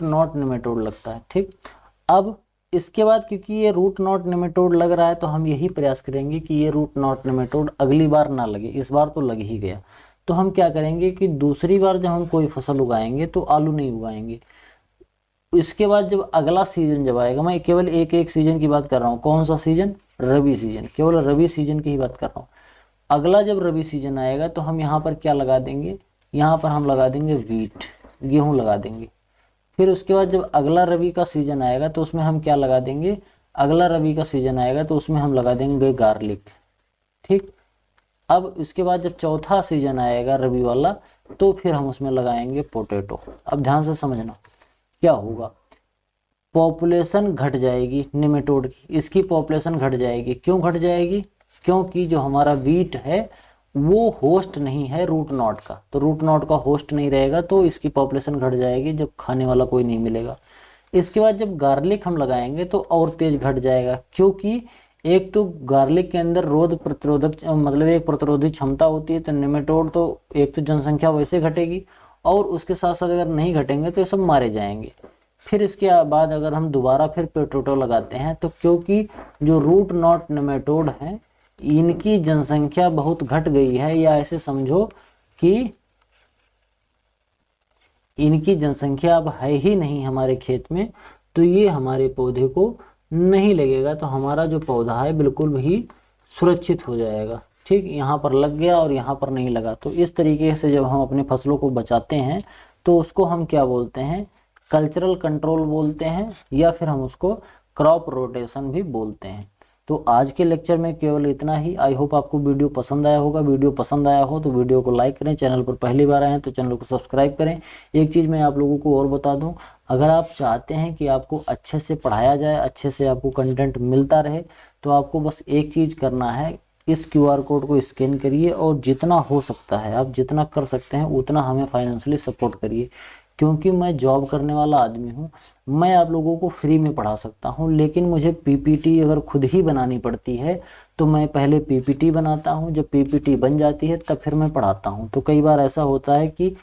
नॉट निमेटोड लगता है। ठीक। अब इसके बाद क्योंकि ये रूट नॉट निमेटोड लग रहा है तो हम यही प्रयास करेंगे कि ये रूट नॉट निमेटोड अगली बार ना लगे। इस बार तो लग ही गया, तो हम क्या करेंगे कि दूसरी बार जब हम कोई फसल उगाएंगे तो आलू नहीं उगाएंगे। इसके बाद जब अगला सीजन जब आएगा, मैं केवल एक सीजन की बात कर रहा हूँ। कौन सा सीजन? रबी सीजन। केवल रबी सीजन की ही बात कर रहा हूँ। अगला जब रबी सीजन आएगा तो हम यहाँ पर क्या लगा देंगे? यहाँ पर हम लगा देंगे वीट, गेहूँ लगा देंगे। फिर उसके बाद जब अगला रबी का सीजन आएगा तो उसमें हम क्या लगा देंगे? अगला रबी का सीजन आएगा तो उसमें हम लगा देंगे गार्लिक। ठीक। अब इसके बाद जब चौथा सीजन आएगा रबी वाला तो फिर हम उसमें लगाएंगे पोटैटो। अब ध्यान से समझना क्या होगा? पॉपुलेशन घट जाएगी निमेटोड की, इसकी पॉपुलेशन घट जाएगी। क्यों घट जाएगी? क्योंकि जो हमारा वीट है वो होस्ट नहीं है रूट नॉट का, तो रूट नॉट का होस्ट नहीं रहेगा तो इसकी पॉपुलेशन घट जाएगी, जब खाने वाला कोई नहीं मिलेगा। इसके बाद जब गार्लिक हम लगाएंगे तो और तेज घट जाएगा, क्योंकि एक तो गार्लिक के अंदर रोग प्रतिरोधक मतलब एक प्रतिरोधी क्षमता होती है। तो निमेटोड तो एक तो जनसंख्या वैसे घटेगी और उसके साथ साथ अगर नहीं घटेंगे तो ये सब मारे जाएंगे। फिर इसके बाद अगर हम दोबारा फिर पोटैटो लगाते हैं तो क्योंकि जो रूट नॉट निमेटोड है इनकी जनसंख्या बहुत घट गई है, या ऐसे समझो कि इनकी जनसंख्या अब है ही नहीं हमारे खेत में, तो ये हमारे पौधे को नहीं लगेगा। तो हमारा जो पौधा है बिल्कुल भी सुरक्षित हो जाएगा। ठीक। यहाँ पर लग गया और यहाँ पर नहीं लगा। तो इस तरीके से जब हम अपनी फसलों को बचाते हैं तो उसको हम क्या बोलते हैं? कल्चरल कंट्रोल बोलते हैं, या फिर हम उसको क्रॉप रोटेशन भी बोलते हैं। तो आज के लेक्चर में केवल इतना ही। आई होप आपको वीडियो पसंद आया होगा। वीडियो पसंद आया हो तो वीडियो को लाइक करें, चैनल पर पहली बार आए हैं तो चैनल को सब्सक्राइब करें। एक चीज़ मैं आप लोगों को और बता दूं, अगर आप चाहते हैं कि आपको अच्छे से पढ़ाया जाए, अच्छे से आपको कंटेंट मिलता रहे, तो आपको बस एक चीज़ करना है, इस QR कोड को स्कैन करिए और जितना हो सकता है, आप जितना कर सकते हैं उतना हमें फाइनेंशियली सपोर्ट करिए। क्योंकि मैं जॉब करने वाला आदमी हूँ, मैं आप लोगों को फ्री में पढ़ा सकता हूँ, लेकिन मुझे PPT अगर खुद ही बनानी पड़ती है तो मैं पहले PPT बनाता हूँ, जब PPT बन जाती है तब फिर मैं पढ़ाता हूँ। तो कई बार ऐसा होता है कि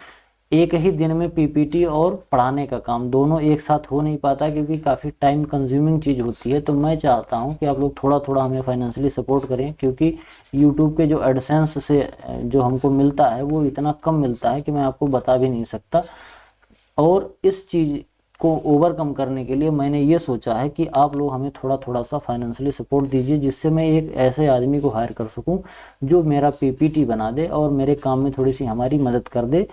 एक ही दिन में PPT और पढ़ाने का काम दोनों एक साथ हो नहीं पाता, क्योंकि काफ़ी टाइम कंज्यूमिंग चीज़ होती है। तो मैं चाहता हूं कि आप लोग थोड़ा थोड़ा हमें फाइनेंशियली सपोर्ट करें, क्योंकि YouTube के जो एडसेंस से जो हमको मिलता है वो इतना कम मिलता है कि मैं आपको बता भी नहीं सकता। और इस चीज़ को ओवरकम करने के लिए मैंने ये सोचा है कि आप लोग हमें थोड़ा थोड़ा सा फाइनेंशियली सपोर्ट दीजिए, जिससे मैं एक ऐसे आदमी को हायर कर सकूं जो मेरा PPT बना दे और मेरे काम में थोड़ी सी हमारी मदद कर दे,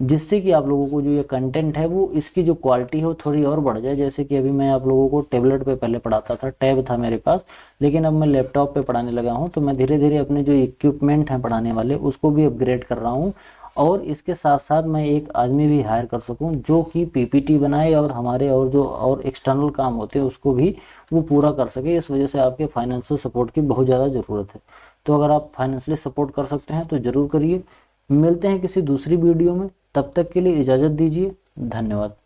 जिससे कि आप लोगों को जो ये कंटेंट है वो इसकी जो क्वालिटी है वो थोड़ी और बढ़ जाए। जैसे कि अभी मैं आप लोगों को टेबलेट पे पहले पढ़ाता था, टैब था मेरे पास, लेकिन अब मैं लैपटॉप पे पढ़ाने लगा हूँ। तो मैं धीरे धीरे अपने जो इक्विपमेंट हैं पढ़ाने वाले उसको भी अपग्रेड कर रहा हूँ, और इसके साथ साथ मैं एक आदमी भी हायर कर सकूं जो कि PPT बनाए और हमारे और जो और एक्सटर्नल काम होते हैं उसको भी वो पूरा कर सके। इस वजह से आपके फाइनेंशियल सपोर्ट की बहुत ज़्यादा ज़रूरत है। तो अगर आप फाइनेंशियली सपोर्ट कर सकते हैं तो ज़रूर करिए। मिलते हैं किसी दूसरी वीडियो में, तब तक के लिए इजाज़त दीजिए। धन्यवाद।